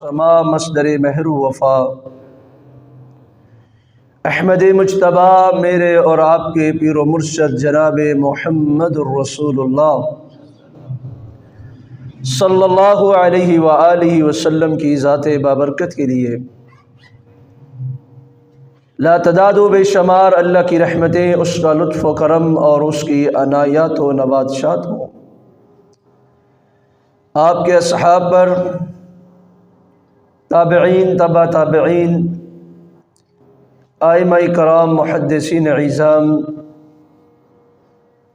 سما مصدر مہر و وفا احمد مجتبی میرے اور آپ کے پیر و مرشد جناب محمد الرسول اللہ صلی اللہ علیہ وآلہ وسلم کی ذات بابرکت کے لیے لا تعداد و بے شمار اللہ کی رحمتیں، اس کا لطف و کرم اور اس کی عنایات و نوازشات ہوں آپ کے اصحاب پر، تابعین، تبع تابعین، ائمہ کرام، محدثین عظام،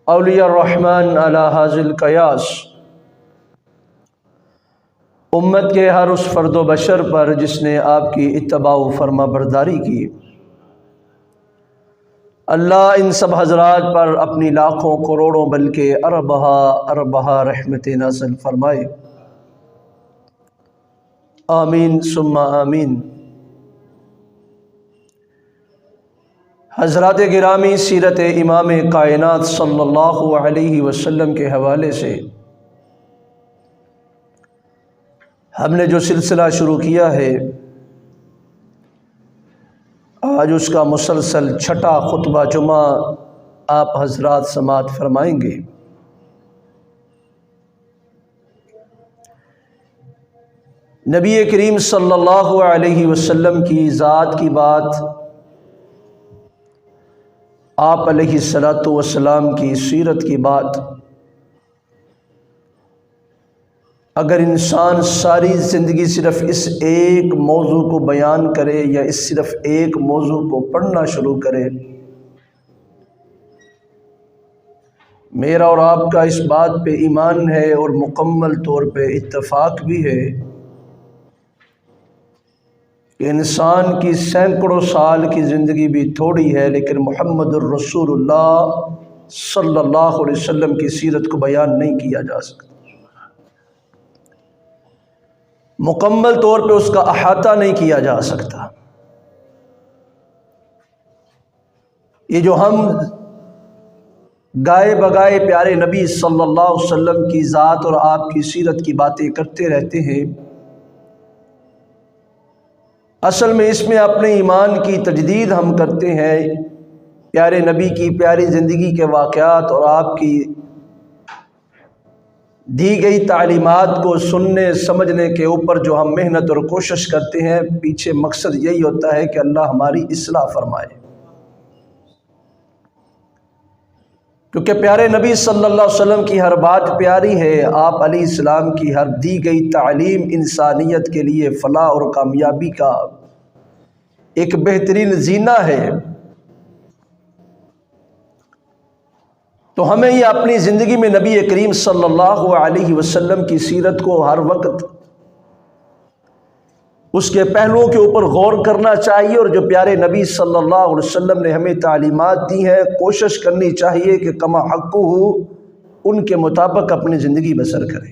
اولیاء الرحمن علی ھذا القیاس، امت کے ہر اس فرد و بشر پر جس نے آپ کی اتباع و فرما برداری کی۔ اللہ ان سب حضرات پر اپنی لاکھوں کروڑوں بلکہ اربہ رحمت نازل فرمائے، آمین ثم آمین۔ حضرات گرامی، سیرت امام کائنات صلی اللہ علیہ وسلم کے حوالے سے ہم نے جو سلسلہ شروع کیا ہے، آج اس کا مسلسل چھٹا خطبہ جمعہ آپ حضرات سماعت فرمائیں گے۔ نبی کریم صلی اللہ علیہ وسلم کی ذات کی بات، آپ علیہ الصلاۃ والسلام کی سیرت کی بات، اگر انسان ساری زندگی صرف اس ایک موضوع کو بیان کرے یا اس صرف ایک موضوع کو پڑھنا شروع کرے، میرا اور آپ کا اس بات پہ ایمان ہے اور مکمل طور پہ اتفاق بھی ہے کہ انسان کی سینکڑوں سال کی زندگی بھی تھوڑی ہے، لیکن محمد الرسول اللہ صلی اللہ علیہ وسلم کی سیرت کو بیان نہیں کیا جا سکتا، مکمل طور پہ اس کا احاطہ نہیں کیا جا سکتا۔ یہ جو ہم گائے بگائے پیارے نبی صلی اللہ علیہ وسلم کی ذات اور آپ کی سیرت کی باتیں کرتے رہتے ہیں، اصل میں اس میں اپنے ایمان کی تجدید ہم کرتے ہیں، پیارے نبی کی پیاری زندگی کے واقعات اور آپ کی دی گئی تعلیمات کو سننے سمجھنے کے اوپر جو ہم محنت اور کوشش کرتے ہیں، پیچھے مقصد یہی ہوتا ہے کہ اللہ ہماری اصلاح فرمائے، کیونکہ پیارے نبی صلی اللہ علیہ وسلم کی ہر بات پیاری ہے، آپ علیہ السلام کی ہر دی گئی تعلیم انسانیت کے لیے فلاح اور کامیابی کا ایک بہترین زینہ ہے۔ تو ہمیں یہ اپنی زندگی میں نبی کریم صلی اللہ علیہ وسلم کی سیرت کو ہر وقت اس کے پہلوؤں کے اوپر غور کرنا چاہیے، اور جو پیارے نبی صلی اللہ علیہ وسلم نے ہمیں تعلیمات دی ہیں، کوشش کرنی چاہیے کہ کما حق ہو ان کے مطابق اپنی زندگی بسر کریں،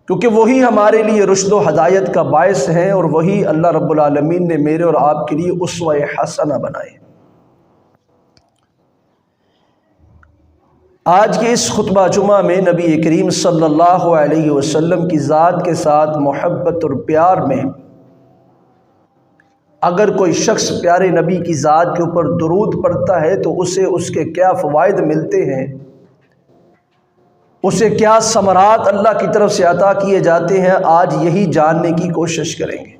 کیونکہ وہی ہمارے لیے رشد و ہدایت کا باعث ہیں، اور وہی اللہ رب العالمین نے میرے اور آپ کے لیے اسوہ حسنہ بنائے۔ آج کے اس خطبہ جمعہ میں نبی کریم صلی اللہ علیہ وسلم کی ذات کے ساتھ محبت اور پیار میں اگر کوئی شخص پیارے نبی کی ذات کے اوپر درود پڑھتا ہے تو اسے اس کے کیا فوائد ملتے ہیں، اسے کیا ثمرات اللہ کی طرف سے عطا کیے جاتے ہیں، آج یہی جاننے کی کوشش کریں گے۔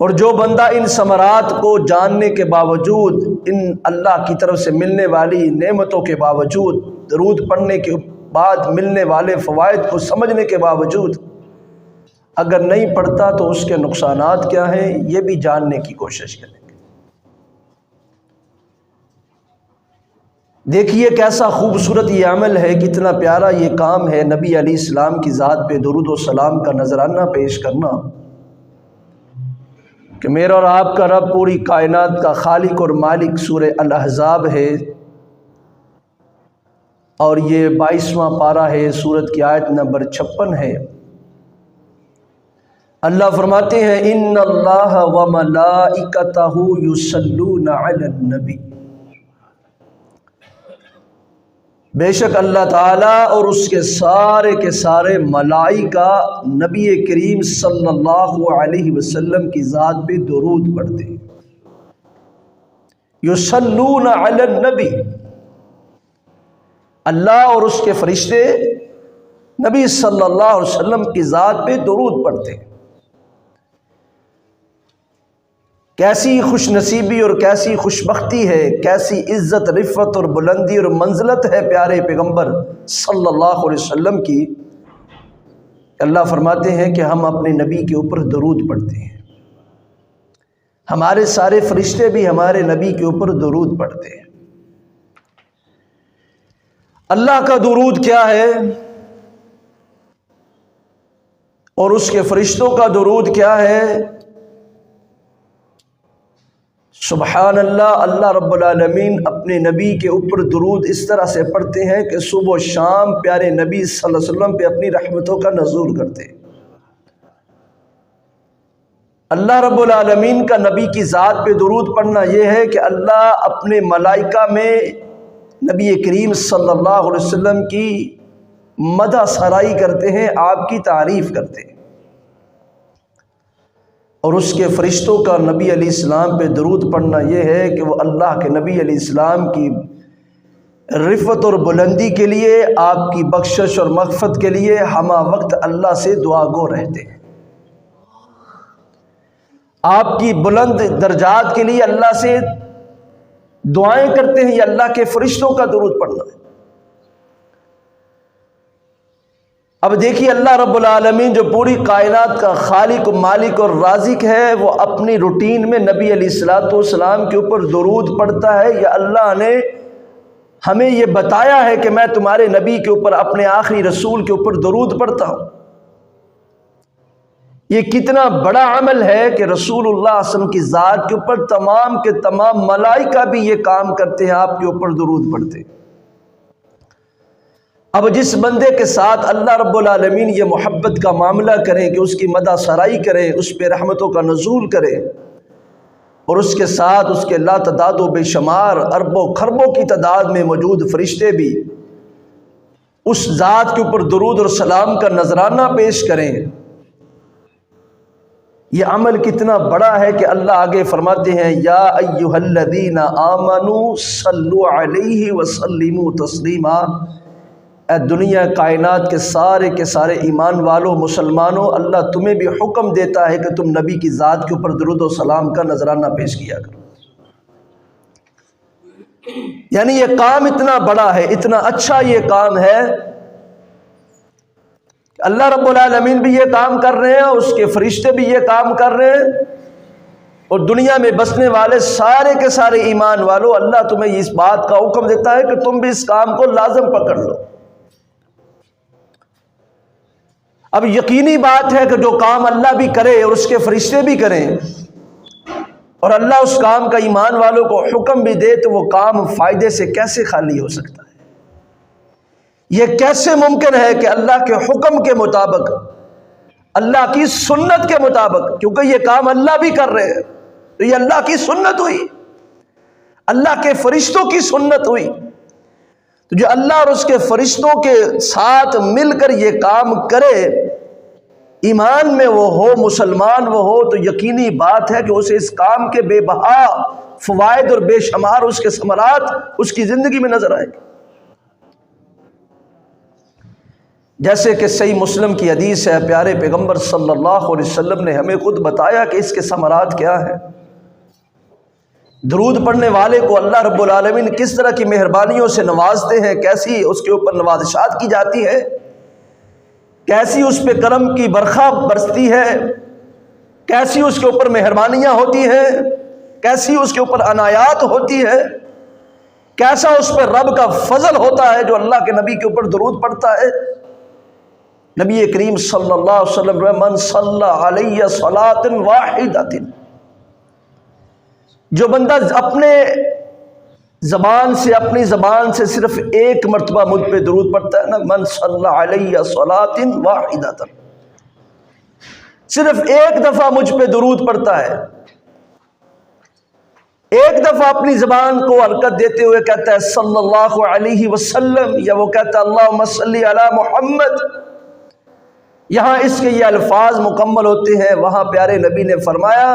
اور جو بندہ ان ثمرات کو جاننے کے باوجود، ان اللہ کی طرف سے ملنے والی نعمتوں کے باوجود، درود پڑھنے کے بعد ملنے والے فوائد کو سمجھنے کے باوجود اگر نہیں پڑھتا تو اس کے نقصانات کیا ہیں، یہ بھی جاننے کی کوشش کریں گے۔ دیکھیے کیسا خوبصورت یہ عمل ہے، کتنا پیارا یہ کام ہے، نبی علیہ السلام کی ذات پہ درود و سلام کا نذرانہ پیش کرنا، کہ میرا اور آپ کا رب پوری کائنات کا خالق اور مالک۔ سورہ الاحزاب ہے اور یہ 22واں پارہ ہے، سورت کی آیت نمبر 56 ہے۔ اللہ فرماتے ہیں ان اللہ وملائکتہ یصلون علی النبی، بے شک اللہ تعالیٰ اور اس کے سارے ملائکہ نبی کریم صلی اللہ علیہ وسلم کی ذات پہ درود پڑھتے ہیں۔ یصلون علی النبی، اللہ اور اس کے فرشتے نبی صلی اللہ علیہ وسلم کی ذات پہ درود پڑھتے ہیں۔ کیسی خوش نصیبی اور کیسی خوش بختی ہے، کیسی عزت رفعت اور بلندی اور منزلت ہے پیارے پیغمبر صلی اللہ علیہ وسلم کی۔ اللہ فرماتے ہیں کہ ہم اپنے نبی کے اوپر درود پڑھتے ہیں، ہمارے سارے فرشتے بھی ہمارے نبی کے اوپر درود پڑھتے ہیں۔ اللہ کا درود کیا ہے اور اس کے فرشتوں کا درود کیا ہے؟ سبحان اللہ، اللہ رب العالمین اپنے نبی کے اوپر درود اس طرح سے پڑھتے ہیں کہ صبح و شام پیارے نبی صلی اللہ علیہ وسلم پہ اپنی رحمتوں کا نزول کرتے ہیں۔ اللہ رب العالمین کا نبی کی ذات پہ درود پڑھنا یہ ہے کہ اللہ اپنے ملائکہ میں نبی کریم صلی اللہ علیہ وسلم کی مدح سرائی کرتے ہیں، آپ کی تعریف کرتے ہیں، اور اس کے فرشتوں کا نبی علیہ السلام پہ درود پڑھنا یہ ہے کہ وہ اللہ کے نبی علیہ السلام کی رفعت اور بلندی کے لیے، آپ کی بخشش اور مغفرت کے لیے ہمہ وقت اللہ سے دعا گو رہتے ہیں، آپ کی بلند درجات کے لیے اللہ سے دعائیں کرتے ہیں۔ یہ اللہ کے فرشتوں کا درود پڑھنا ہے۔ اب دیکھیے اللہ رب العالمین جو پوری کائنات کا خالق و مالک اور رازق ہے، وہ اپنی روٹین میں نبی علیہ الصلوۃ والسلام کے اوپر درود پڑھتا ہے۔ یا اللہ نے ہمیں یہ بتایا ہے کہ میں تمہارے نبی کے اوپر، اپنے آخری رسول کے اوپر درود پڑھتا ہوں۔ یہ کتنا بڑا عمل ہے کہ رسول اللہ صلی اللہ علیہ وسلم کی ذات کے اوپر تمام کے تمام ملائکہ بھی یہ کام کرتے ہیں، آپ کے اوپر درود پڑھتے ہیں۔ اب جس بندے کے ساتھ اللہ رب العالمین یہ محبت کا معاملہ کریں کہ اس کی مدح سرائی کریں، اس پہ رحمتوں کا نزول کریں، اور اس کے ساتھ اس کے لا تعداد و بے شمار اربوں خربوں کی تعداد میں موجود فرشتے بھی اس ذات کے اوپر درود اور سلام کا نذرانہ پیش کریں، یہ عمل کتنا بڑا ہے کہ اللہ آگے فرماتے ہیں یا ایھا الذین آمنوا صلوا علیہ وسلموا تسلیما۔ اے دنیا کائنات کے سارے ایمان والوں مسلمانوں، اللہ تمہیں بھی حکم دیتا ہے کہ تم نبی کی ذات کے اوپر درود و سلام کا نذرانہ پیش کیا کرو۔ یعنی یہ کام اتنا بڑا ہے، اتنا اچھا یہ کام ہے، اللہ رب العالمین بھی یہ کام کر رہے ہیں، اس کے فرشتے بھی یہ کام کر رہے ہیں، اور دنیا میں بسنے والے سارے کے سارے ایمان والوں، اللہ تمہیں اس بات کا حکم دیتا ہے کہ تم بھی اس کام کو لازم پکڑ لو۔ اب یقینی بات ہے کہ جو کام اللہ بھی کرے اور اس کے فرشتے بھی کریں، اور اللہ اس کام کا ایمان والوں کو حکم بھی دے، تو وہ کام فائدے سے کیسے خالی ہو سکتا ہے؟ یہ کیسے ممکن ہے کہ اللہ کے حکم کے مطابق، اللہ کی سنت کے مطابق، کیونکہ یہ کام اللہ بھی کر رہے ہیں، تو یہ اللہ کی سنت ہوئی، اللہ کے فرشتوں کی سنت ہوئی۔ تو جو اللہ اور اس کے فرشتوں کے ساتھ مل کر یہ کام کرے، ایمان میں وہ ہو، مسلمان وہ ہو، تو یقینی بات ہے کہ اسے اس کام کے بے بہا فوائد اور بے شمار اس کے ثمرات اس کی زندگی میں نظر آئے گے۔ جیسے کہ صحیح مسلم کی حدیث ہے، پیارے پیغمبر صلی اللہ علیہ وسلم نے ہمیں خود بتایا کہ اس کے ثمرات کیا ہیں۔ درود پڑھنے والے کو اللہ رب العالمین کس طرح کی مہربانیوں سے نوازتے ہیں، کیسی اس کے اوپر نوازشات کی جاتی ہے، کیسی اس پہ کرم کی برخا برستی ہے، کیسی اس کے اوپر مہربانیاں ہوتی ہیں، کیسی اس کے اوپر عنایات ہوتی ہے، کیسا اس پہ رب کا فضل ہوتا ہے جو اللہ کے نبی کے اوپر درود پڑھتا ہے۔ نبی کریم صلی اللہ علیہ وسلم من صلی علیہ صلاۃ واحدۃ، جو بندہ اپنے اپنی زبان سے صرف ایک مرتبہ مجھ پہ درود پڑھتا ہے نا، من صلی علیہ صلاۃ واحدۃ، صرف ایک دفعہ مجھ پہ درود پڑھتا ہے، ایک دفعہ اپنی زبان کو حرکت دیتے ہوئے کہتا ہے صلی اللہ علیہ وسلم، یا وہ کہتا ہے اللہم صلی علی محمد۔ یہاں اس کے یہ الفاظ مکمل ہوتے ہیں، وہاں پیارے نبی نے فرمایا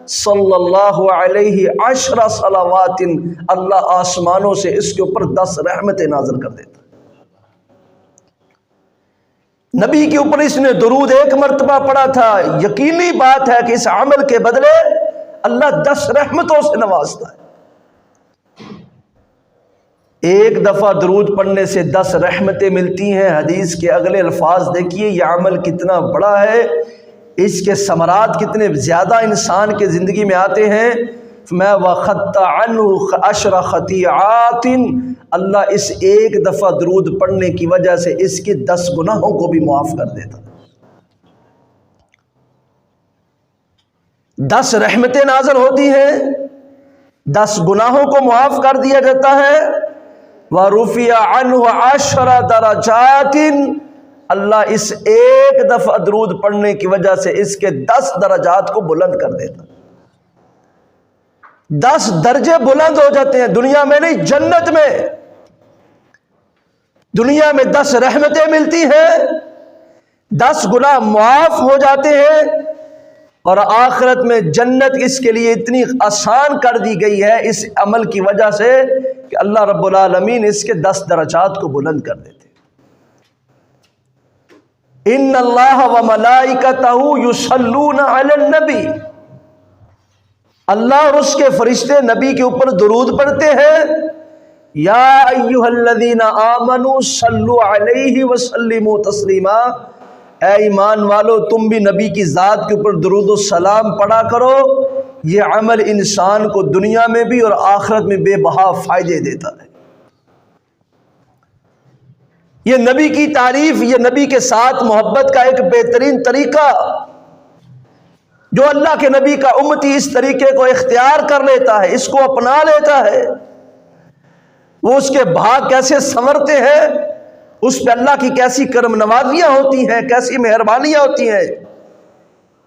صلی اللہ علیہ 10 صلوات، اللہ آسمانوں سے اس کے اوپر 10 رحمتیں نازل کر دیتا۔ نبی کے اوپر اس نے درود ایک مرتبہ پڑھا تھا، یقینی بات ہے کہ اس عمل کے بدلے اللہ 10 رحمتوں سے نوازتا ہے۔ ایک دفعہ درود پڑھنے سے 10 رحمتیں ملتی ہیں۔ حدیث کے اگلے الفاظ دیکھیے، یہ عمل کتنا بڑا ہے، اس کے ثمرات کتنے زیادہ انسان کے زندگی میں آتے ہیں۔ میں وَخَطَّ عَنْهُ 10 خطیئات، اللہ اس ایک دفعہ درود پڑھنے کی وجہ سے اس کے 10 گناہوں کو بھی معاف کر دیتا۔ 10 رحمتیں نازل ہوتی ہیں، 10 گناہوں کو معاف کر دیا جاتا ہے۔ وَرُفِعَ عَنْهُ 10 درجات، اللہ اس ایک دفعہ درود پڑھنے کی وجہ سے اس کے 10 درجات کو بلند کر دیتا۔ 10 درجے بلند ہو جاتے ہیں، دنیا میں نہیں، جنت میں۔ دنیا میں 10 رحمتیں ملتی ہیں، 10 گناہ معاف ہو جاتے ہیں، اور آخرت میں جنت اس کے لیے اتنی آسان کر دی گئی ہے اس عمل کی وجہ سے کہ اللہ رب العالمین اس کے 10 درجات کو بلند کر دیتے۔ ان اللہ وملائکتہ یصلون علی النبی، اللہ اور اس کے فرشتے نبی کے اوپر درود پڑھتے ہیں۔ یا ایھا الذین آمنوا صلوا علیہ وسلموا تسلیما، اے ایمان والو تم بھی نبی کی ذات کے اوپر درود و سلام پڑھا کرو، یہ عمل انسان کو دنیا میں بھی اور آخرت میں بے بہا فائدے دیتا ہے۔ یہ نبی کی تعریف، یہ نبی کے ساتھ محبت کا ایک بہترین طریقہ، جو اللہ کے نبی کا امتی اس طریقے کو اختیار کر لیتا ہے، اس کو اپنا لیتا ہے، وہ اس کے بھاگ کیسے سنورتے ہیں، اس پہ اللہ کی کیسی کرم نوازیاں ہوتی ہیں، کیسی مہربانیاں ہوتی ہیں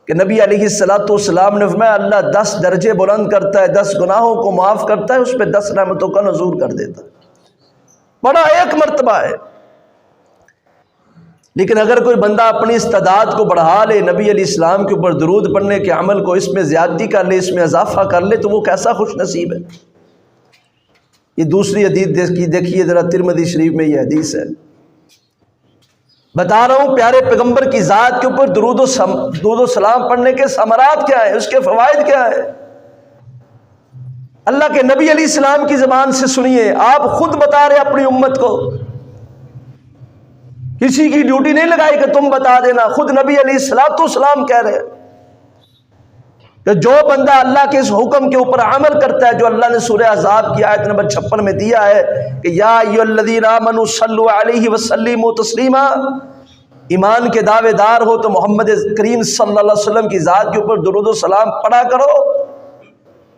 کہ نبی علیہ السلام نے فرمایا اللہ 10 درجے بلند کرتا ہے، 10 گناہوں کو معاف کرتا ہے، اس پہ 10 رحمتوں کا نزول کر دیتا ہے۔ بڑا ایک مرتبہ ہے۔ لیکن اگر کوئی بندہ اپنی استعداد کو بڑھا لے، نبی علیہ السلام کے اوپر درود پڑھنے کے عمل کو اس میں زیادتی کر لے، اس میں اضافہ کر لے، تو وہ کیسا خوش نصیب ہے۔ یہ دوسری حدیث دیکھیے ذرا، ترمذی شریف میں یہ حدیث ہے۔ بتا رہا ہوں پیارے پیغمبر کی ذات کے اوپر درود و سلام پڑھنے کے ثمرات کیا ہیں، اس کے فوائد کیا ہیں۔ اللہ کے نبی علیہ السلام کی زبان سے سنیے، آپ خود بتا رہے اپنی امت کو، کسی کی ڈیوٹی نہیں لگائی کہ تم بتا دینا، خود نبی علیہ السلام کہہ رہے کہ جو بندہ اللہ کے اس حکم کے اوپر عمل کرتا ہے جو اللہ نے سورہ احزاب کی آیت نمبر 56 میں دیا ہے کہ یا ایھا الذین آمنوا صلوا علیہ وسلموا تسلیما، ایمان کے دعوے دار ہو تو محمد کریم صلی اللہ علیہ وسلم کی ذات کے اوپر درود و سلام پڑھا کرو۔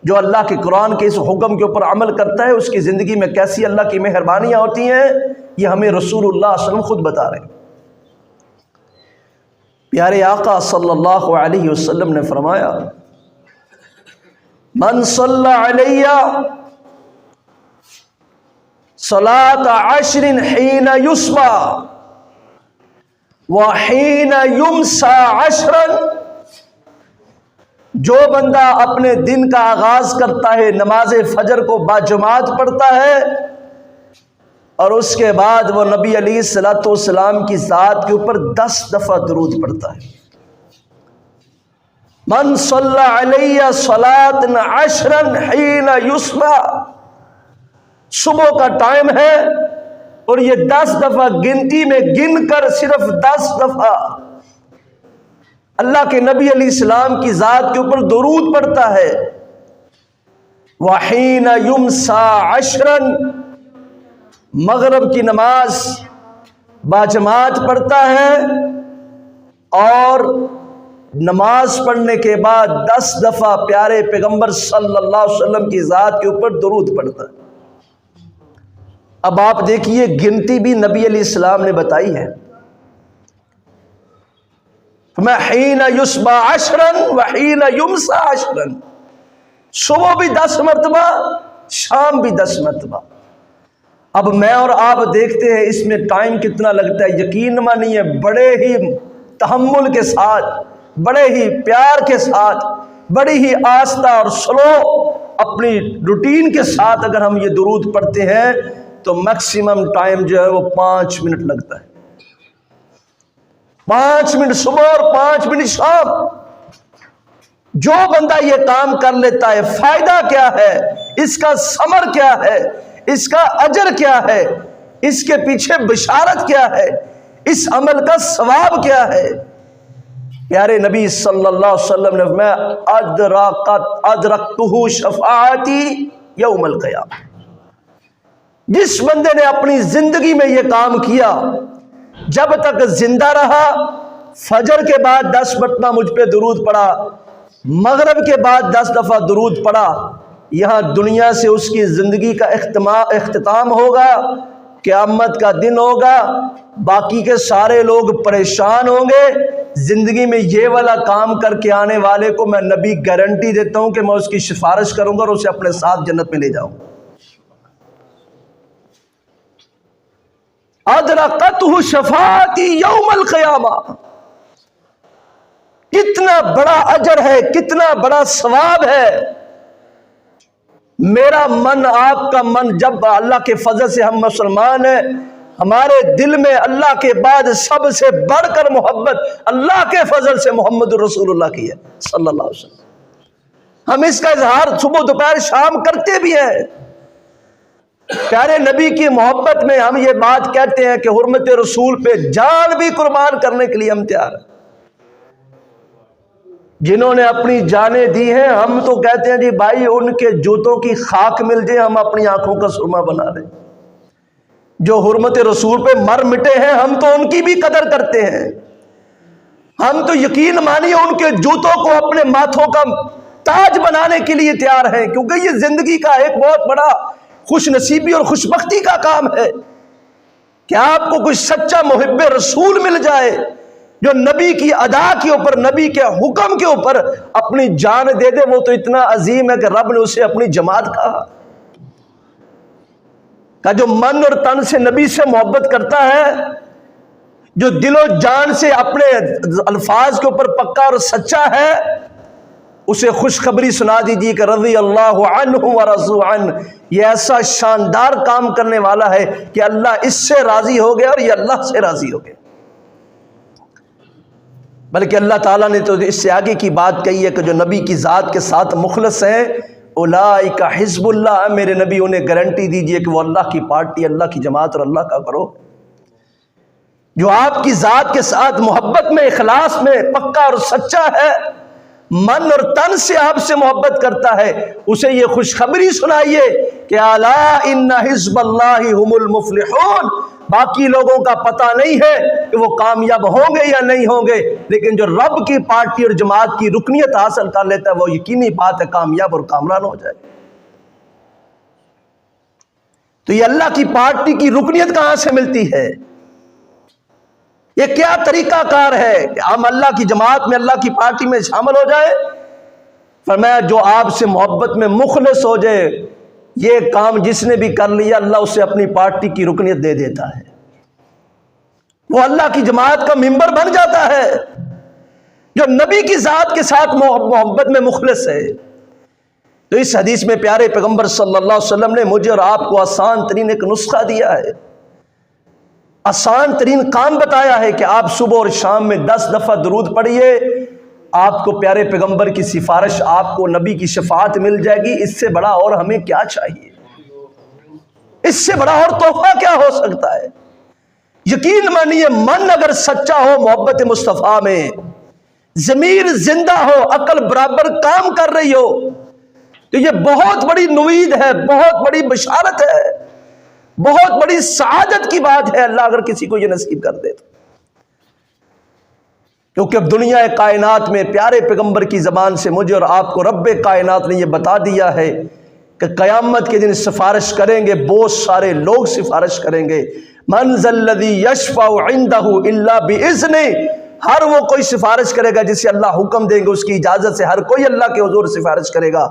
جو اللہ کے قرآن کے اس حکم کے اوپر عمل کرتا ہے اس کی زندگی میں کیسی اللہ کی مہربانیاں ہوتی ہیں، یہ ہمیں رسول اللہ صلی اللہ علیہ وسلم خود بتا رہے ہیں۔ پیارے آقا صلی اللہ علیہ وسلم نے فرمایا من صلی علی صلاۃ 10 حین یصبح وحین یمسی 10، جو بندہ اپنے دن کا آغاز کرتا ہے نماز فجر کو باجماعت پڑھتا ہے، اور اس کے بعد وہ نبی علیہ السلام کی ذات کے اوپر 10 دفعہ درود پڑھتا ہے۔ من صلی علی صلاۃ 10 حین یصبح، صبح کا ٹائم ہے اور یہ 10 دفعہ گنتی میں گن کر صرف 10 دفعہ اللہ کے نبی علیہ السلام کی ذات کے اوپر درود پڑھتا ہے۔ وحین یمسی 10، مغرب کی نماز باجماعت پڑھتا ہے، اور نماز پڑھنے کے بعد 10 دفعہ پیارے پیغمبر صلی اللہ علیہ وسلم کی ذات کے اوپر درود پڑھتا ہے۔ اب آپ دیکھیے گنتی بھی نبی علیہ السلام نے بتائی ہے، میں حین یصبح 10 وحین یمسی 10، صبح بھی 10 مرتبہ، شام بھی 10 مرتبہ۔ اب میں اور آپ دیکھتے ہیں اس میں ٹائم کتنا لگتا ہے، یقین مانیے بڑے ہی تحمل کے ساتھ، بڑے ہی پیار کے ساتھ، بڑی ہی آہستہ اور سلو اپنی روٹین کے ساتھ اگر ہم یہ درود پڑھتے ہیں تو میکسیمم ٹائم جو ہے وہ 5 منٹ لگتا ہے۔ 5 منٹ صبح اور 5 منٹ شام۔ جو بندہ یہ کام کر لیتا ہے، فائدہ کیا ہے اس کا، ثمر کیا ہے اس کا، اجر کیا ہے اس کے پیچھے، بشارت کیا ہے، اس عمل کا ثواب کیا ہے۔ پیارے نبی صلی اللہ علیہ وسلم نے فرمایا ادرکتہ شفاعتی یوم القیامہ۔ جس بندے نے اپنی زندگی میں یہ کام کیا، جب تک زندہ رہا، فجر کے بعد 10 مرتبہ مجھ پہ درود پڑا، مغرب کے بعد 10 دفعہ درود پڑا، یہاں دنیا سے اس کی زندگی کا اختتام ہوگا، قیامت کا دن ہوگا، باقی کے سارے لوگ پریشان ہوں گے۔ زندگی میں یہ والا کام کر کے آنے والے کو میں نبی گارنٹی دیتا ہوں کہ میں اس کی سفارش کروں گا اور اسے اپنے ساتھ جنت میں لے جاؤں گا۔ ادرکتہ شفاعتی یوم القیامہ۔ کتنا بڑا اجر ہے، کتنا بڑا ثواب ہے۔ میرا من، آپ کا من، جب اللہ کے فضل سے ہم مسلمان ہیں، ہمارے دل میں اللہ کے بعد سب سے بڑھ کر محبت اللہ کے فضل سے محمد رسول اللہ کی ہے صلی اللہ علیہ وسلم۔ ہم اس کا اظہار صبح دوپہر شام کرتے بھی ہیں۔ پیارے نبی کی محبت میں ہم یہ بات کہتے ہیں کہ حرمت رسول پہ جان بھی قربان کرنے کے لیے ہم تیار ہیں۔ جنہوں نے اپنی جانیں دی ہیں، ہم تو کہتے ہیں جی بھائی ان کے جوتوں کی خاک مل جائے ہم اپنی آنکھوں کا سرما بنا لیں۔ جو حرمت رسول پہ مر مٹے ہیں ہم تو ان کی بھی قدر کرتے ہیں۔ ہم تو یقین مانیے ان کے جوتوں کو اپنے ماتھوں کا تاج بنانے کے لیے تیار ہیں، کیونکہ یہ زندگی کا ایک بہت بڑا خوش نصیبی اور خوش بختی کا کام ہے کہ آپ کو کوئی سچا محب رسول مل جائے جو نبی کی ادا کے اوپر، نبی کے حکم کے اوپر اپنی جان دے دے۔ وہ تو اتنا عظیم ہے کہ رب نے اسے اپنی جماعت کہا، کہ جو من اور تن سے نبی سے محبت کرتا ہے، جو دل و جان سے اپنے الفاظ کے اوپر پکا اور سچا ہے، اسے خوشخبری سنا دیجیے کہ رضی اللہ عنہ ورضوا عنہ، یہ ایسا شاندار کام کرنے والا ہے کہ اللہ اس سے راضی ہو گیا اور یہ اللہ سے راضی ہو گیا۔ بلکہ اللہ تعالیٰ نے تو اس سے آگے کی بات کہی ہے کہ جو نبی کی ذات کے ساتھ مخلص ہیں، اولئک حزب اللہ، میرے نبی انہیں گارنٹی دیجئے کہ وہ اللہ کی پارٹی، اللہ کی جماعت اور اللہ کا گروہ۔ جو آپ کی ذات کے ساتھ محبت میں، اخلاص میں پکا اور سچا ہے، من اور تن سے آپ سے محبت کرتا ہے، اسے یہ خوشخبری سنائیے کہ الا ان حزب اللہ هم المفلحون۔ باقی لوگوں کا پتہ نہیں ہے کہ وہ کامیاب ہوں گے یا نہیں ہوں گے، لیکن جو رب کی پارٹی اور جماعت کی رکنیت حاصل کر لیتا ہے وہ یقینی بات ہے کامیاب اور کامران ہو جائے۔ تو یہ اللہ کی پارٹی کی رکنیت کہاں سے ملتی ہے؟ یہ کیا طریقہ کار ہے کہ ہم اللہ کی جماعت میں، اللہ کی پارٹی میں شامل ہو جائے؟ فرمایا جو آپ سے محبت میں مخلص ہو جائے، یہ کام جس نے بھی کر لیا اللہ اسے اپنی پارٹی کی رکنیت دے دیتا ہے، وہ اللہ کی جماعت کا ممبر بن جاتا ہے۔ جو نبی کی ذات کے ساتھ محبت میں مخلص ہے۔ تو اس حدیث میں پیارے پیغمبر صلی اللہ علیہ وسلم نے مجھے اور آپ کو آسان ترین ایک نسخہ دیا ہے، آسان ترین کام بتایا ہے کہ آپ صبح اور شام میں 10 دفعہ درود پڑھیے، آپ کو پیارے پیغمبر کی سفارش، آپ کو نبی کی شفاعت مل جائے گی۔ اس سے بڑا اور ہمیں کیا چاہیے؟ اس سے بڑا اور تحفہ کیا ہو سکتا ہے؟ یقین مانیے من اگر سچا ہو محبت مصطفیٰ میں، ضمیر زندہ ہو، عقل برابر کام کر رہی ہو، تو یہ بہت بڑی نوید ہے، بہت بڑی بشارت ہے، بہت بڑی سعادت کی بات ہے اللہ اگر کسی کو یہ نصیب کر دے تو۔ کیونکہ اب دنیا کائنات میں پیارے پیغمبر کی زبان سے مجھے اور آپ کو رب کائنات نے یہ بتا دیا ہے کہ قیامت کے دن سفارش کریں گے، بہت سارے لوگ سفارش کریں گے۔ من ذا الذی یشفع عندہ الا باذنہ، ہر وہ کوئی سفارش کرے گا جسے اللہ حکم دیں گے، اس کی اجازت سے ہر کوئی اللہ کے حضور سفارش کرے گا۔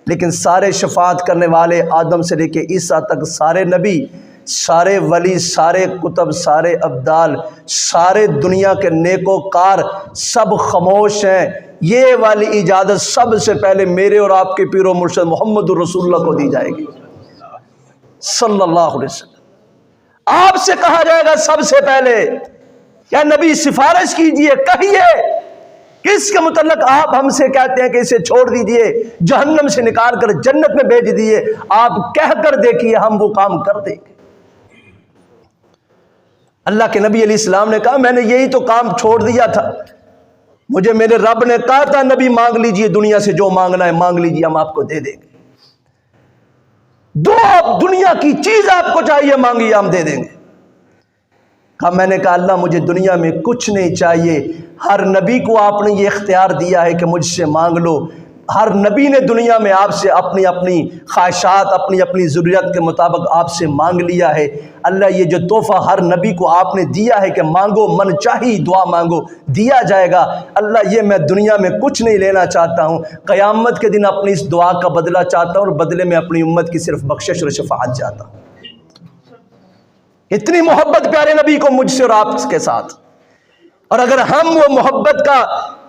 لیکن سارے شفاعت کرنے والے آدم سے لے کے عیسیٰ تک سارے نبی، سارے ولی، سارے کتب، سارے ابدال، سارے دنیا کے نیک و کار سب خاموش ہیں۔ یہ والی اجازت سب سے پہلے میرے اور آپ کے پیر و مرشد محمد الرسول اللہ کو دی جائے گی صلی اللہ علیہ وسلم۔ آپ سے کہا جائے گا سب سے پہلے، یا نبی سفارش کیجئے، کہیے کس کے متعلق آپ ہم سے کہتے ہیں کہ اسے چھوڑ دیجئے، جہنم سے نکال کر جنت میں بھیج دیجئے، آپ کہہ کر دیکھیے، ہم وہ کام کر دیں گے۔ اللہ کے نبی علیہ السلام نے کہا میں نے یہی تو کام چھوڑ دیا تھا، مجھے میرے رب نے کہا تھا نبی مانگ لیجئے، دنیا سے جو مانگنا ہے مانگ لیجئے، ہم آپ کو دے دیں گے۔ دنیا کی چیز آپ کو چاہیے مانگیے، ہم دے دیں گے۔ کہا میں نے کہا اللہ مجھے دنیا میں کچھ نہیں چاہیے، ہر نبی کو آپ نے یہ اختیار دیا ہے کہ مجھ سے مانگ لو، ہر نبی نے دنیا میں آپ سے اپنی اپنی خواہشات، اپنی اپنی ضرورت کے مطابق آپ سے مانگ لیا ہے۔ اللہ یہ جو تحفہ ہر نبی کو آپ نے دیا ہے کہ مانگو من چاہی دعا مانگو دیا جائے گا، اللہ یہ میں دنیا میں کچھ نہیں لینا چاہتا ہوں، قیامت کے دن اپنی اس دعا کا بدلہ چاہتا ہوں اور بدلے میں اپنی امت کی صرف بخشش اور شفاعت چاہتا ہوں۔ اتنی محبت پیارے نبی کو مجھ سے اور آپ کے ساتھ، اور اگر ہم وہ محبت کا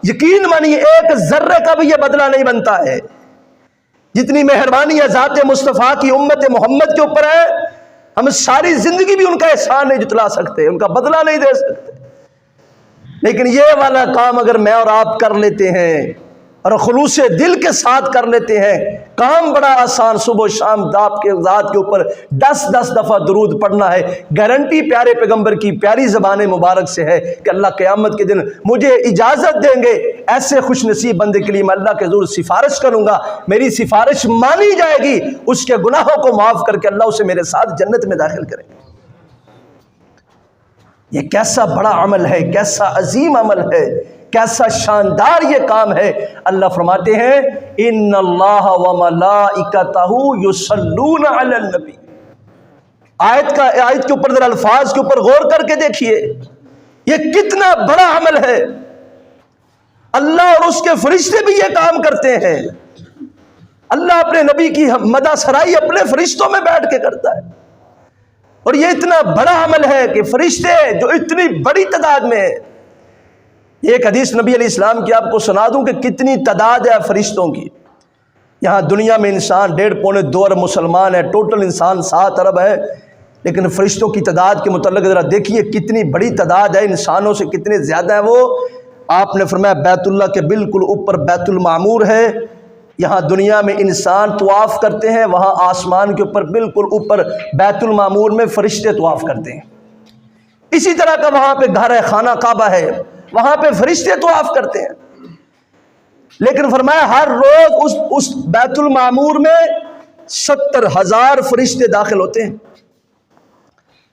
یقین مانی ایک ذرے کا بھی یہ بدلہ نہیں بنتا ہے۔ جتنی مہربانی ہے ذات مصطفیٰ کی امت محمد کے اوپر ہے، ہم ساری زندگی بھی ان کا احسان نہیں جتلا سکتے، ان کا بدلہ نہیں دے سکتے، لیکن یہ والا کام اگر میں اور آپ کر لیتے ہیں اور خلوص دل کے ساتھ کر لیتے ہیں، کام بڑا آسان، صبح و شام آپ کے ذات کے اوپر 10 دفعہ درود پڑھنا ہے، گارنٹی پیارے پیغمبر کی پیاری زبان مبارک سے ہے کہ اللہ قیامت کے دن مجھے اجازت دیں گے، ایسے خوش نصیب بندے کے لیے میں اللہ کے حضور سفارش کروں گا، میری سفارش مانی جائے گی، اس کے گناہوں کو معاف کر کے اللہ اسے میرے ساتھ جنت میں داخل کرے گا۔ یہ کیسا بڑا عمل ہے، کیسا عظیم عمل ہے، کیسا شاندار یہ کام ہے۔ اللہ فرماتے ہیں ان اللہ وملائکتہ یصلون علی النبی۔ آیت کے اوپر ذرا الفاظ کے اوپر غور کر کے دیکھیے، یہ کتنا بڑا عمل ہے۔ اللہ اور اس کے فرشتے بھی یہ کام کرتے ہیں۔ اللہ اپنے نبی کی مدح سرائی اپنے فرشتوں میں بیٹھ کے کرتا ہے، اور یہ اتنا بڑا عمل ہے کہ فرشتے جو اتنی بڑی تعداد میں، ایک حدیث نبی علیہ السلام کی آپ کو سنا دوں کہ کتنی تعداد ہے فرشتوں کی۔ یہاں دنیا میں انسان 1.5-2 ارب مسلمان ہے، ٹوٹل انسان 7 ارب ہے، لیکن فرشتوں کی تعداد کے متعلق ذرا دیکھیے کتنی بڑی تعداد ہے، انسانوں سے کتنے زیادہ ہے وہ۔ آپ نے فرمایا بیت اللہ کے بالکل اوپر بیت المعمور ہے، یہاں دنیا میں انسان طواف کرتے ہیں، وہاں آسمان کے اوپر بالکل اوپر بیت المعمور میں فرشتے طواف کرتے ہیں۔ اسی طرح کا وہاں پہ گھر ہے، خانہ کعبہ ہے، وہاں پہ فرشتے طواف کرتے ہیں، لیکن فرمایا ہر روز اس بیت المعمور میں 70,000 فرشتے داخل ہوتے ہیں۔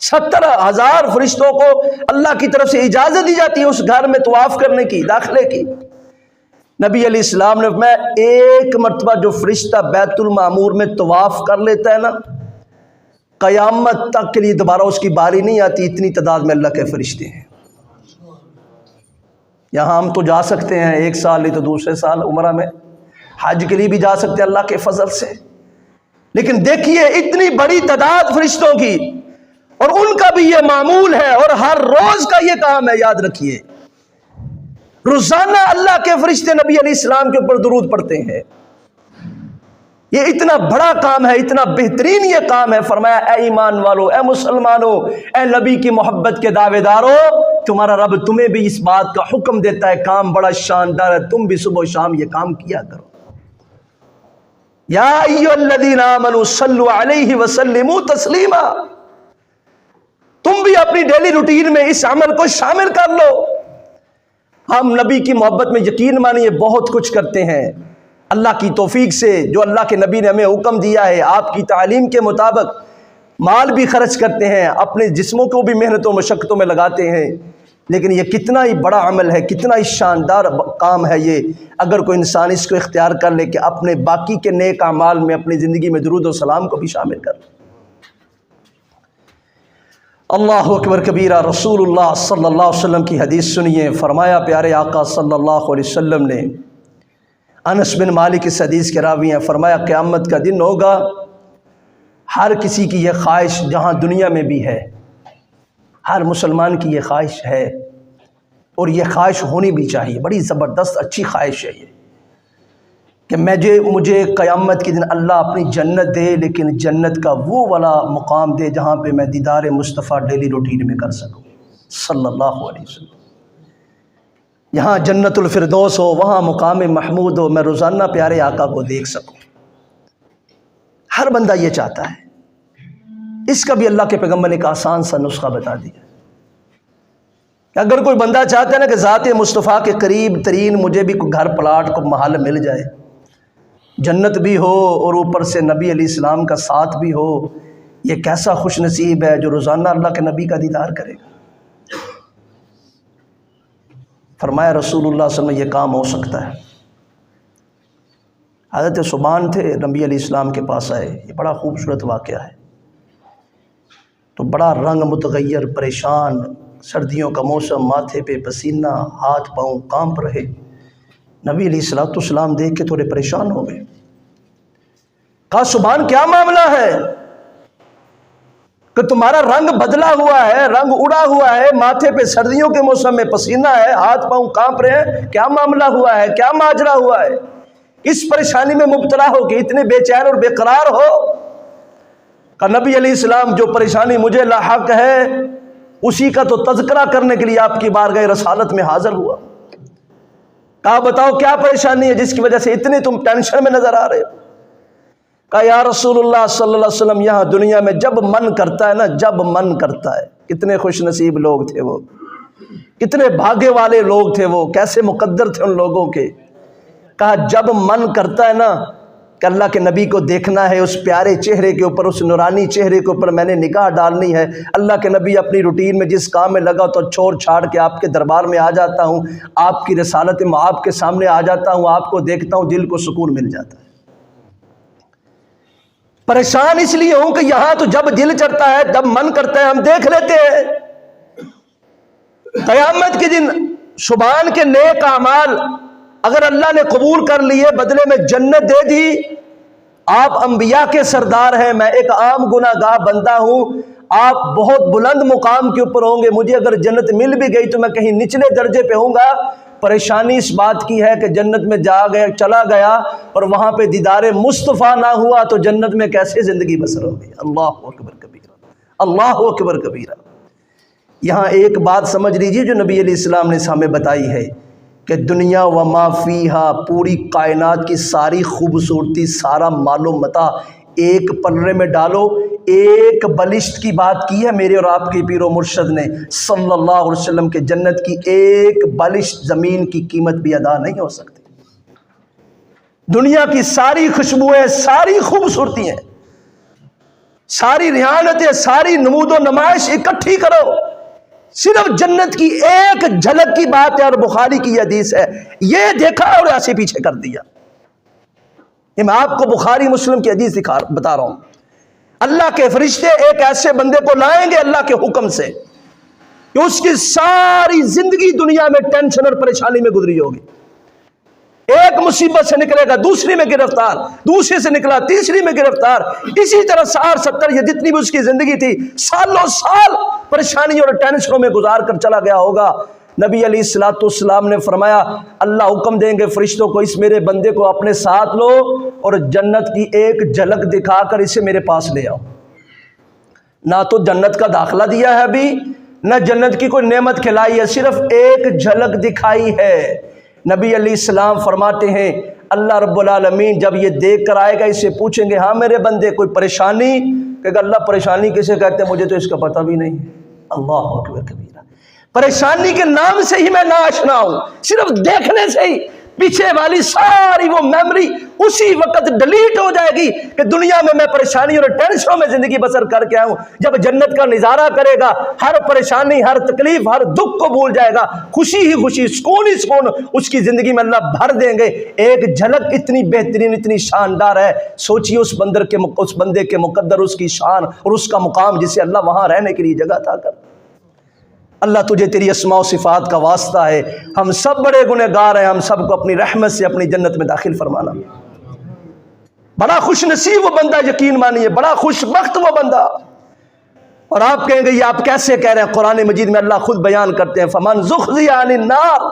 70,000 فرشتوں کو اللہ کی طرف سے اجازت دی جاتی ہے اس گھر میں طواف کرنے کی، داخلے کی۔ نبی علیہ السلام نے فرمایا ایک مرتبہ جو فرشتہ بیت المعمور میں طواف کر لیتا ہے نا، قیامت تک کے لیے دوبارہ اس کی باری نہیں آتی، اتنی تعداد میں اللہ کے فرشتے ہیں۔ یہاں ہم تو جا سکتے ہیں 1 سال نہیں تو دوسرے سال عمرہ میں، حج کے لیے بھی جا سکتے ہیں اللہ کے فضل سے، لیکن دیکھیے اتنی بڑی تعداد فرشتوں کی، اور ان کا بھی یہ معمول ہے اور ہر روز کا یہ کام ہے۔ یاد رکھیے روزانہ اللہ کے فرشتے نبی علیہ السلام کے اوپر درود پڑھتے ہیں۔ یہ اتنا بڑا کام ہے، اتنا بہترین یہ کام ہے۔ فرمایا اے ایمان والو، اے مسلمانوں، اے نبی کی محبت کے دعوے دارو، تمہارا رب تمہیں بھی اس بات کا حکم دیتا ہے، کام بڑا شاندار ہے، تم بھی صبح و شام یہ کام کیا کرو۔ یا ایھا الذین آمنوا صلوا علیہ وسلموا تسلیما، تم بھی اپنی ڈیلی روٹین میں اس عمل کو شامل کر لو۔ ہم نبی کی محبت میں یقین مانیے بہت کچھ کرتے ہیں، اللہ کی توفیق سے جو اللہ کے نبی نے ہمیں حکم دیا ہے، آپ کی تعلیم کے مطابق مال بھی خرچ کرتے ہیں، اپنے جسموں کو بھی محنتوں مشقتوں میں لگاتے ہیں، لیکن یہ کتنا ہی بڑا عمل ہے، کتنا ہی شاندار کام ہے یہ، اگر کوئی انسان اس کو اختیار کر لے کہ اپنے باقی کے نیک اعمال میں اپنی زندگی میں درود و سلام کو بھی شامل کر لے۔ اللہ اکبر کبیرہ۔ رسول اللہ صلی اللہ علیہ وسلم کی حدیث سنیے، فرمایا پیارے آقا صلی اللہ علیہ وسلم نے انس بن مالک اس حدیث کے راوی ہیں، فرمایا قیامت کا دن ہوگا، ہر کسی کی یہ خواہش جہاں دنیا میں بھی ہے، ہر مسلمان کی یہ خواہش ہے، اور یہ خواہش ہونی بھی چاہیے، بڑی زبردست اچھی خواہش ہے یہ، کہ مجھے قیامت کے دن اللہ اپنی جنت دے، لیکن جنت کا وہ والا مقام دے جہاں پہ میں دیدار مصطفیٰ ڈیلی روٹین میں کر سکوں صلی اللہ علیہ وسلم۔ یہاں جنت الفردوس ہو، وہاں مقام محمود ہو، میں روزانہ پیارے آقا کو دیکھ سکوں۔ ہر بندہ یہ چاہتا ہے، اس کا بھی اللہ کے پیغمبر نے ایک آسان سا نسخہ بتا دیا کہ اگر کوئی بندہ چاہتا ہے نا کہ ذات مصطفیٰ کے قریب ترین مجھے بھی کوئی گھر پلاٹ کو محل مل جائے، جنت بھی ہو اور اوپر سے نبی علیہ السلام کا ساتھ بھی ہو، یہ کیسا خوش نصیب ہے جو روزانہ اللہ کے نبی کا دیدار کرے گا۔ فرمایا رسول اللہ صلی اللہ علیہ وسلم یہ کام ہو سکتا ہے۔ حضرت ثوبان تھے، نبی علیہ السلام کے پاس آئے، یہ بڑا خوبصورت واقعہ ہے، تو بڑا رنگ متغیر، پریشان، سردیوں کا موسم، ماتھے پہ پسینہ، ہاتھ پاؤں کانپ رہے۔ نبی علیہ السلام دیکھ کے تھوڑے پریشان ہو گئے، کہا ثوبان کیا معاملہ ہے کہ تمہارا رنگ بدلا ہوا ہے، رنگ اڑا ہوا ہے، ماتھے پہ سردیوں کے موسم میں پسینہ ہے، ہاتھ پاؤں کانپ رہے ہیں، کیا معاملہ ہوا ہے، کیا ماجرا ہوا ہے، اس پریشانی میں مبتلا ہو کہ اتنے بے چین اور بے قرار ہو؟ کہ نبی علیہ السلام جو پریشانی مجھے لاحق ہے اسی کا تو تذکرہ کرنے کے لیے آپ کی بارگاہ رسالت میں حاضر ہوا۔ کہا بتاؤ کیا پریشانی ہے جس کی وجہ سے اتنے تم ٹینشن میں نظر آ رہے ہو؟ کہا یا رسول اللہ صلی اللہ علیہ وسلم یہاں دنیا میں جب من کرتا ہے نا، جب من کرتا ہے، کتنے خوش نصیب لوگ تھے وہ، کتنے بھاگے والے لوگ تھے وہ، کیسے مقدر تھے ان لوگوں کے۔ کہا جب من کرتا ہے نا کہ اللہ کے نبی کو دیکھنا ہے، اس پیارے چہرے کے اوپر، اس نورانی چہرے کے اوپر میں نے نگاہ ڈالنی ہے، اللہ کے نبی اپنی روٹین میں جس کام میں لگا تو چھوڑ چھاڑ کے آپ کے دربار میں آ جاتا ہوں، آپ کی رسالت میں آپ کے سامنے آ جاتا ہوں، آپ کو دیکھتا ہوں، دل کو سکون مل جاتا ہے۔ پریشان اس لیے ہوں کہ یہاں تو جب دل چڑھتا ہے، جب من کرتا ہے ہم دیکھ لیتے ہیں۔ قیامت کے دن ثوبان کے نیک اعمال اگر اللہ نے قبول کر لیے، بدلے میں جنت دے دی، آپ انبیاء کے سردار ہیں، میں ایک عام گناہ گار بندہ ہوں، آپ بہت بلند مقام کے اوپر ہوں گے، مجھے اگر جنت مل بھی گئی تو میں کہیں نچلے درجے پہ ہوں گا۔ پریشانی اس بات کی ہے کہ جنت میں چلا گیا اور وہاں پہ دیدار مصطفیٰ نہ ہوا تو جنت میں کیسے زندگی بسر ہوگی؟ اللہ اکبر کبیرہ، اللہ اکبر کبیرہ۔ یہاں ایک بات سمجھ لیجیے جو نبی علیہ السلام نے ہمیں بتائی ہے کہ دنیا و ما فیہا، پوری کائنات کی ساری خوبصورتی، سارا مال و متاع ایک پلڑے میں ڈالو، ایک بلشت کی بات کی ہے میرے اور آپ کے پیر و مرشد نے صلی اللہ علیہ وسلم کے، جنت کی ایک بلشت زمین کی قیمت بھی ادا نہیں ہو سکتی۔ دنیا کی ساری خوشبوئیں، ساری خوبصورتیاں، ساری ریحانتیں، ساری نمود و نمائش اکٹھی کرو، صرف جنت کی ایک جھلک کی بات ہے، اور بخاری کی حدیث ہے، یہ دیکھا اور ایسے پیچھے کر دیا۔ یہ میں آپ کو بخاری مسلم کی حدیث بتا رہا ہوں۔ اللہ کے فرشتے ایک ایسے بندے کو لائیں گے اللہ کے حکم سے کہ اس کی ساری زندگی دنیا میں ٹینشن اور پریشانی میں گزری ہوگی، ایک مصیبت سے نکلے گا دوسری میں گرفتار، دوسری سے نکلا تیسری میں گرفتار، اسی طرح 60-70 یہ جتنی بھی اس کی زندگی تھی سالوں سال پریشانی اور ٹینشنوں میں گزار کر چلا گیا ہوگا۔ نبی علیہ السلام نے فرمایا اللہ حکم دیں گے فرشتوں کو اس میرے بندے کو اپنے ساتھ لو اور جنت کی ایک جھلک دکھا کر اسے میرے پاس لے آؤ۔ نہ تو جنت کا داخلہ دیا ہے ابھی، نہ جنت کی کوئی نعمت کھلائی ہے، صرف ایک جھلک دکھائی ہے۔ نبی علیہ السلام فرماتے ہیں اللہ رب العالمین جب یہ دیکھ کر آئے گا اسے پوچھیں گے ہاں میرے بندے کوئی پریشانی؟ کہ اللہ پریشانی کسے کہتے ہیں مجھے تو اس کا پتہ بھی نہیں۔ اللہ اکبر کبیرہ، پریشانی کے نام سے ہی میں ناآشنا ہوں، صرف دیکھنے سے ہی پیچھے والی ساری وہ میموری اسی وقت ڈیلیٹ ہو جائے گی کہ دنیا میں پریشانی اور ٹینشنوں میں زندگی بسر کر کے آؤں۔ جب جنت کا نظارہ کرے گا ہر پریشانی، ہر تکلیف، ہر دکھ کو بھول جائے گا، خوشی ہی خوشی، سکون ہی سکون اس کی زندگی میں اللہ بھر دیں گے۔ ایک جھلک اتنی بہترین، اتنی شاندار ہے، سوچیے اس بندے کے مقدر، اس کی شان اور اس کا مقام جسے اللہ وہاں رہنے کے لیے جگہ عطا کر۔ اللہ تجھے تیری اسماء و صفات کا واسطہ ہے، ہم سب بڑے گنہگار ہیں، ہم سب کو اپنی رحمت سے اپنی جنت میں داخل فرمانا۔ بڑا خوش نصیب وہ بندہ، یقین مانیے بڑا خوش بخت وہ بندہ۔ اور آپ کہیں گے یہ آپ کیسے کہہ رہے ہیں؟ قرآن مجید میں اللہ خود بیان کرتے ہیں، فمن زحزح عن النار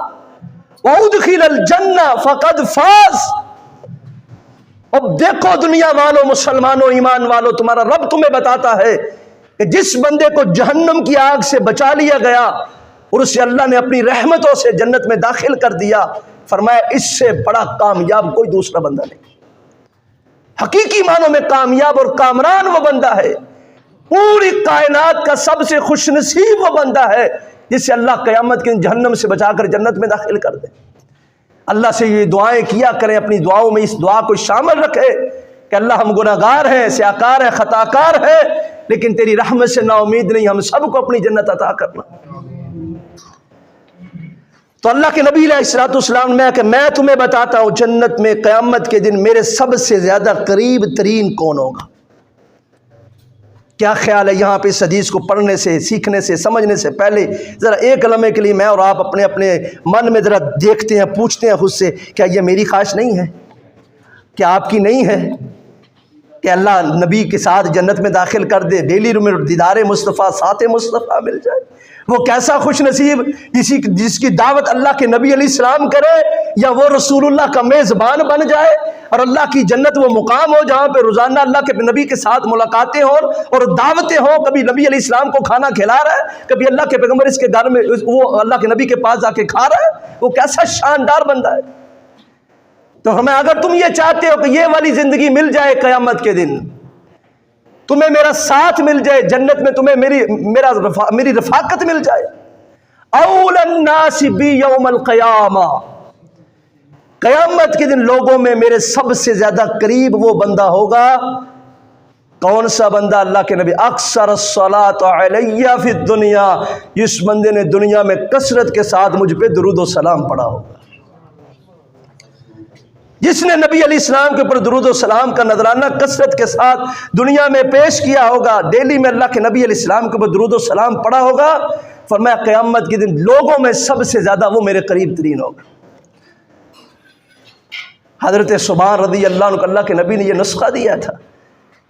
وادخل الجنہ فقد فاز۔ اب دیکھو دنیا والوں، مسلمانوں، ایمان والوں، تمہارا رب تمہیں بتاتا ہے کہ جس بندے کو جہنم کی آگ سے بچا لیا گیا اور اسے اللہ نے اپنی رحمتوں سے جنت میں داخل کر دیا، فرمایا اس سے بڑا کامیاب کوئی دوسرا بندہ نہیں۔ حقیقی معنوں میں کامیاب اور کامران وہ بندہ ہے، پوری کائنات کا سب سے خوش نصیب وہ بندہ ہے جسے اللہ قیامت کے دن جہنم سے بچا کر جنت میں داخل کر دے۔ اللہ سے یہ دعائیں کیا کریں، اپنی دعاؤں میں اس دعا کو شامل رکھے کہ اللہ ہم گناہگار ہیں، سیاکار ہیں، خطاکار ہیں، لیکن تیری رحمت سے نا امید نہیں، ہم سب کو اپنی جنت عطا کرنا۔ تو اللہ کے نبی علیہ الصلوۃ والسلام نے کہ میں تمہیں بتاتا ہوں جنت میں قیامت کے دن میرے سب سے زیادہ قریب ترین کون ہوگا۔ کیا خیال ہے یہاں پہ اس حدیث کو پڑھنے سے، سیکھنے سے، سمجھنے سے پہلے ذرا ایک لمحے کے لیے میں اور آپ اپنے اپنے من میں ذرا دیکھتے ہیں، پوچھتے ہیں خود سے، کیا یہ میری خواہش نہیں ہے؟ کیا آپ کی نہیں ہے کہ اللہ نبی کے ساتھ جنت میں داخل کر دے، ڈیلی میں دیدار مصطفیٰ، ساتھ مصطفیٰ مل جائے؟ وہ کیسا خوش نصیب جس کی دعوت اللہ کے نبی علیہ السلام کرے، یا وہ رسول اللہ کا میزبان بن جائے اور اللہ کی جنت وہ مقام ہو جہاں پہ روزانہ اللہ کے نبی کے ساتھ ملاقاتیں ہوں اور دعوتیں ہوں۔ کبھی نبی علیہ السلام کو کھانا کھلا رہا ہے، کبھی اللہ کے پیغمبر اس کے گھر میں وہ اللہ کے نبی کے پاس جا کے کھا رہا ہے، وہ کیسا شاندار بندہ ہے۔ تو ہمیں اگر تم یہ چاہتے ہو کہ یہ والی زندگی مل جائے قیامت کے دن، تمہیں میرا ساتھ مل جائے جنت میں، تمہیں میری رفاقت مل جائے، اول الناس بی یوم القیامہ، قیامت کے دن لوگوں میں میرے سب سے زیادہ قریب وہ بندہ ہوگا۔ کون سا بندہ؟ اللہ کے نبی اکثر الصلاۃ علیہ فی الدنیا، جس بندے نے دنیا میں کثرت کے ساتھ مجھ پہ درود و سلام پڑھا ہوگا، جس نے نبی علیہ السلام کے اوپر درود و سلام کا نذرانہ کثرت کے ساتھ دنیا میں پیش کیا ہوگا، ڈیلی میں اللہ کے نبی علیہ السلام کے اوپر درود و سلام پڑھا ہوگا، فرمایا قیامت کے دن لوگوں میں سب سے زیادہ وہ میرے قریب ترین ہوگا۔ حضرت سبحان رضی اللہ عنہ کو اللہ کے نبی نے یہ نسخہ دیا تھا،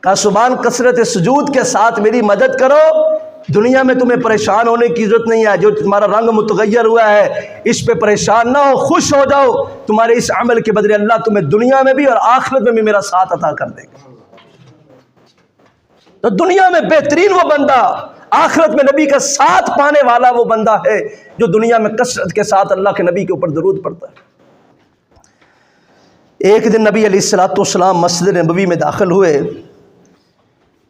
کہا سبحان کثرت سجود کے ساتھ میری مدد کرو، دنیا میں تمہیں پریشان ہونے کی ضرورت نہیں ہے، جو تمہارا رنگ متغیر ہوا ہے اس پہ پریشان نہ ہو، خوش ہو جاؤ، تمہارے اس عمل کے بدلے اللہ تمہیں دنیا میں بھی اور آخرت میں بھی میرا ساتھ عطا کر دے گا۔ تو دنیا میں بہترین وہ بندہ، آخرت میں نبی کا ساتھ پانے والا وہ بندہ ہے جو دنیا میں کثرت کے ساتھ اللہ کے نبی کے اوپر درود پڑتا ہے۔ ایک دن نبی علیہ الصلوۃ والسلام مسجد نبوی میں داخل ہوئے۔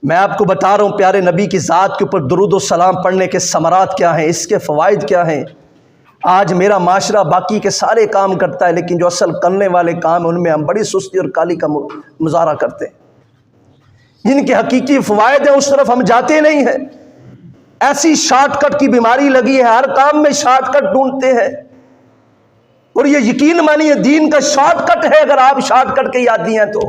میں آپ کو بتا رہا ہوں پیارے نبی کی ذات کے اوپر درود و سلام پڑھنے کے ثمرات کیا ہیں، اس کے فوائد کیا ہیں۔ آج میرا معاشرہ باقی کے سارے کام کرتا ہے، لیکن جو اصل کرنے والے کام ان میں ہم بڑی سستی اور کالی کا مظاہرہ کرتے ہیں، جن کے حقیقی فوائد ہیں اس طرف ہم جاتے نہیں ہیں۔ ایسی شارٹ کٹ کی بیماری لگی ہے، ہر کام میں شارٹ کٹ ڈھونڈتے ہیں، اور یہ یقین مانیے دین کا شارٹ کٹ ہے۔ اگر آپ شارٹ کٹ کے عادی ہیں تو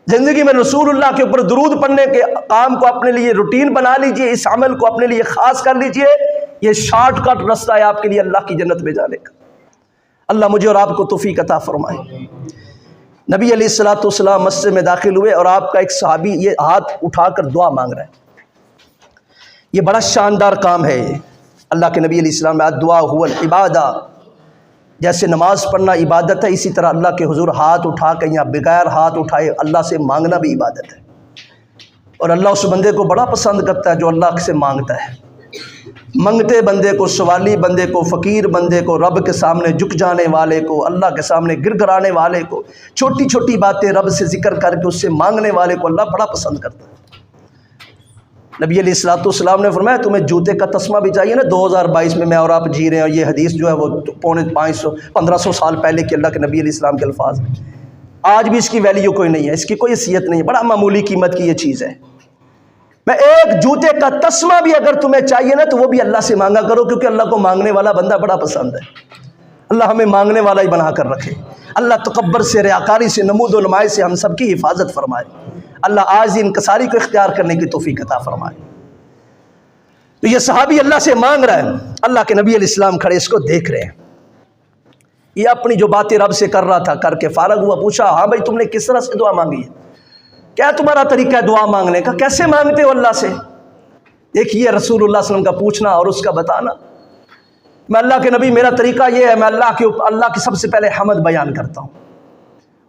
زندگی میں رسول اللہ کے اوپر درود پڑھنے کے کام کو اپنے لیے روٹین بنا لیجئے، اس عمل کو اپنے لیے خاص کر لیجئے، یہ شارٹ کٹ رستہ ہے آپ کے لیے اللہ کی جنت میں جانے کا۔ اللہ مجھے اور آپ کو توفیق عطا فرمائے۔ نبی علیہ الصلوۃ والسلام مسجد میں داخل ہوئے اور آپ کا ایک صحابی یہ ہاتھ اٹھا کر دعا مانگ رہا ہے۔ یہ بڑا شاندار کام ہے۔ اللہ کے نبی علیہ السلام میں دعا هو العبادہ، جیسے نماز پڑھنا عبادت ہے، اسی طرح اللہ کے حضور ہاتھ اٹھا کے یا بغیر ہاتھ اٹھائے اللہ سے مانگنا بھی عبادت ہے، اور اللہ اس بندے کو بڑا پسند کرتا ہے جو اللہ سے مانگتا ہے۔ منگتے بندے کو، سوالی بندے کو، فقیر بندے کو، رب کے سامنے جھک جانے والے کو، اللہ کے سامنے گر گرانے والے کو، چھوٹی چھوٹی باتیں رب سے ذکر کر کے اس سے مانگنے والے کو اللہ بڑا پسند کرتا ہے۔ نبی علیہ الصلوۃ والسلام نے فرمایا تمہیں جوتے کا تسمہ بھی چاہیے نا، 2022 میں اور آپ جی رہے ہیں، اور یہ حدیث جو ہے وہ 1500 سال پہلے کے اللہ کے نبی علیہ السلام کے الفاظ ہیں۔ آج بھی اس کی ویلیو کوئی نہیں ہے، اس کی کوئی حیثیت نہیں ہے، بڑا معمولی قیمت کی یہ چیز ہے۔ میں ایک جوتے کا تسمہ بھی اگر تمہیں چاہیے نا تو وہ بھی اللہ سے مانگا کرو، کیونکہ اللہ کو مانگنے والا بندہ بڑا پسند ہے۔ اللہ ہمیں مانگنے والا ہی بنا کر رکھے۔ اللہ تکبر سے، ریاکاری سے، نمود و نمائی سے ہم سب کی حفاظت فرمائے۔ اللہ عاجزی انکساری کو اختیار کرنے کی توفیق عطا فرمائے۔ تو یہ صحابی اللہ سے مانگ رہا ہے، اللہ کے نبی علیہ السلام کھڑے اس کو دیکھ رہے ہیں، یہ اپنی جو باتیں رب سے کر رہا تھا کر کے فارغ ہوا، پوچھا ہاں بھائی تم نے کس طرح سے دعا مانگی ہے، کیا تمہارا طریقہ ہے دعا مانگنے کا، کیسے مانگتے ہو اللہ سے؟ دیکھیے رسول اللہ صلی اللہ علیہ وسلم کا پوچھنا اور اس کا بتانا، میں اللہ کے نبی میرا طریقہ یہ ہے، میں اللہ کی سب سے پہلے حمد بیان کرتا ہوں،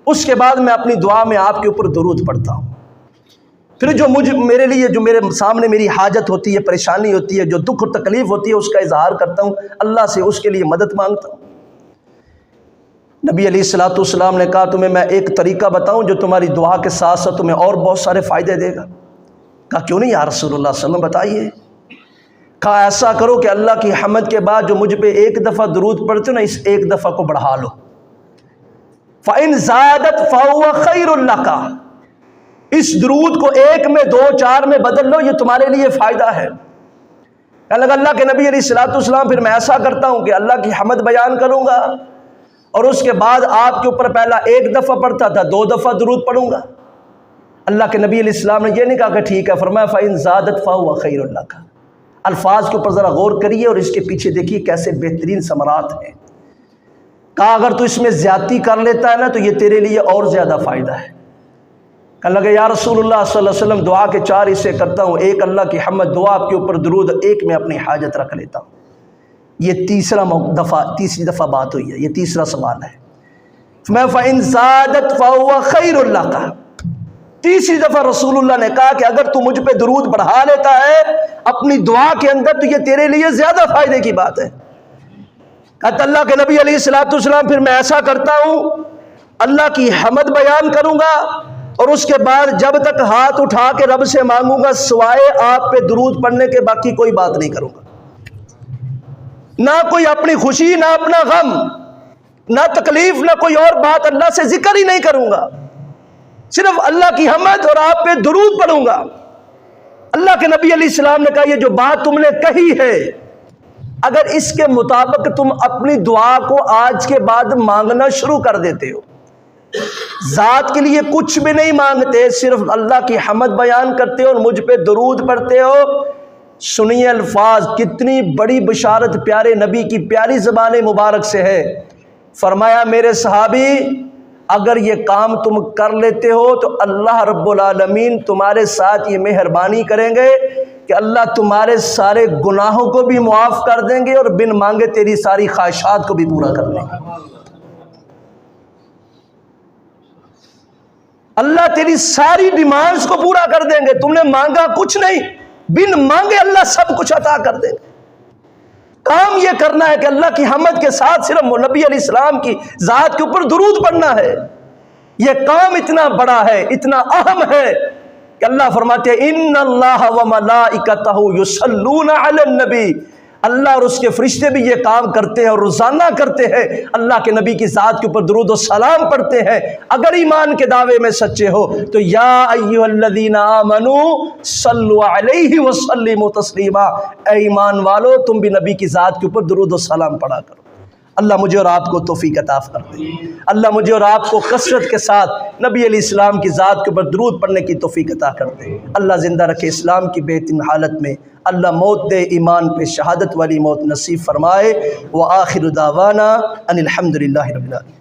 اس کے بعد میں اپنی دعا میں آپ کے اوپر درود پڑھتا ہوں، پھر جو میرے لیے جو میرے سامنے میری حاجت ہوتی ہے، پریشانی ہوتی ہے، جو دکھ اور تکلیف ہوتی ہے، اس کا اظہار کرتا ہوں اللہ سے، اس کے لیے مدد مانگتا ہوں۔ نبی علیہ الصلوۃ والسلام نے کہا تمہیں میں ایک طریقہ بتاؤں جو تمہاری دعا کے ساتھ ساتھ تمہیں اور بہت سارے فائدے دے گا؟ کہا کیوں نہیں یا رسول اللہ صلی اللہ علیہ وسلم بتائیے۔ کہا ایسا کرو کہ اللہ کی حمد کے بعد جو مجھ پہ ایک دفعہ درود پڑھتے ہو نا، اس ایک دفعہ کو بڑھا لو، فَإِن زَادَتْ فَهُوَ خَيْرٌ لَكَ، اس درود کو ایک میں دو چار میں بدل لو، یہ تمہارے لیے فائدہ ہے۔ کہنے لگا اللہ کے نبی علیہ الصلوۃ والسلام پھر میں ایسا کرتا ہوں کہ اللہ کی حمد بیان کروں گا اور اس کے بعد آپ کے اوپر پہلا ایک دفعہ پڑھتا تھا، 2 دفعہ درود پڑھوں گا۔ اللہ کے نبی علیہ السلام نے یہ نہیں کہا کہ ٹھیک ہے، فرمایا فَإِن زَادَتْ فَهُوَ خَيْرٌ لَكَ۔ الفاظ کے اوپر ذرا غور کریے اور اس کے پیچھے دیکھیے کیسے بہترین ثمرات ہیں۔ کہا اگر تو اس میں زیادتی کر لیتا ہے نا تو یہ تیرے لیے اور زیادہ فائدہ ہے۔ کہنے لگے یا رسول اللہ صلی اللہ علیہ وسلم دعا کے 4 حصے کرتا ہوں، ایک اللہ کی حمد، دعا آپ کے اوپر درود، ایک میں اپنی حاجت رکھ لیتا ہوں۔ یہ تیسری دفعہ بات ہوئی ہے، یہ تیسرا سوال ہے۔ میں فَإِن زَادَتْ فَهُوَ خَيْرٌ لَكَ، تیسری دفعہ رسول اللہ نے کہا کہ اگر تو مجھ پہ درود بڑھا لیتا ہے اپنی دعا کے اندر تو یہ تیرے لیے زیادہ فائدے کی بات ہے۔ کہتا اللہ کے نبی علیہ الصلوۃ والسلام پھر میں ایسا کرتا ہوں، اللہ کی حمد بیان کروں گا اور اس کے بعد جب تک ہاتھ اٹھا کے رب سے مانگوں گا سوائے آپ پہ درود پڑھنے کے باقی کوئی بات نہیں کروں گا، نہ کوئی اپنی خوشی، نہ اپنا غم، نہ تکلیف، نہ کوئی اور بات، اللہ سے ذکر ہی نہیں کروں گا، صرف اللہ کی حمد اور آپ پہ درود پڑھوں گا۔ اللہ کے نبی علیہ السلام نے کہا یہ جو بات تم نے کہی ہے اگر اس کے مطابق تم اپنی دعا کو آج کے بعد مانگنا شروع کر دیتے ہو، ذات کے لیے کچھ بھی نہیں مانگتے، صرف اللہ کی حمد بیان کرتے ہو اور مجھ پہ درود پڑھتے ہو، سنیے الفاظ، کتنی بڑی بشارت پیارے نبی کی پیاری زبان مبارک سے ہے۔ فرمایا میرے صحابی اگر یہ کام تم کر لیتے ہو تو اللہ رب العالمین تمہارے ساتھ یہ مہربانی کریں گے کہ اللہ تمہارے سارے گناہوں کو بھی معاف کر دیں گے اور بن مانگے تیری ساری خواہشات کو بھی پورا کر دیں گے۔ اللہ تیری ساری ڈیمانڈز کو پورا کر دیں گے، تم نے مانگا کچھ نہیں، بن مانگے اللہ سب کچھ عطا کر دیں گے۔ کام یہ کرنا ہے کہ اللہ کی حمد کے ساتھ صرف نبی علیہ السلام کی ذات کے اوپر درود پڑھنا ہے۔ یہ کام اتنا بڑا ہے، اتنا اہم ہے کہ اللہ فرماتے ہیں ان اللہ وملائکتہ یصلون علی النبی، اللہ اور اس کے فرشتے بھی یہ کام کرتے ہیں اور روزانہ کرتے ہیں، اللہ کے نبی کی ذات کے اوپر درود و سلام پڑھتے ہیں۔ اگر ایمان کے دعوے میں سچے ہو تو یا ایھا الذین آمنوا صلوا علیہ وسلموا تسلیما، اے ایمان والو تم بھی نبی کی ذات کے اوپر درود و سلام پڑھا کرو۔ اللہ مجھے اور آپ کو توفیق عطا فرمائے، اللہ مجھے اور آپ کو کثرت کے ساتھ نبی علیہ السلام کی ذات کے اوپر درود پڑھنے کی توفیق عطا کر دے۔ اللہ زندہ رکھے اسلام کی بہترین حالت میں، اللہ موت دے ایمان پہ شہادت والی موت نصیب فرمائے۔ وآخر دعوانا ان الحمد للہ رب العالمین۔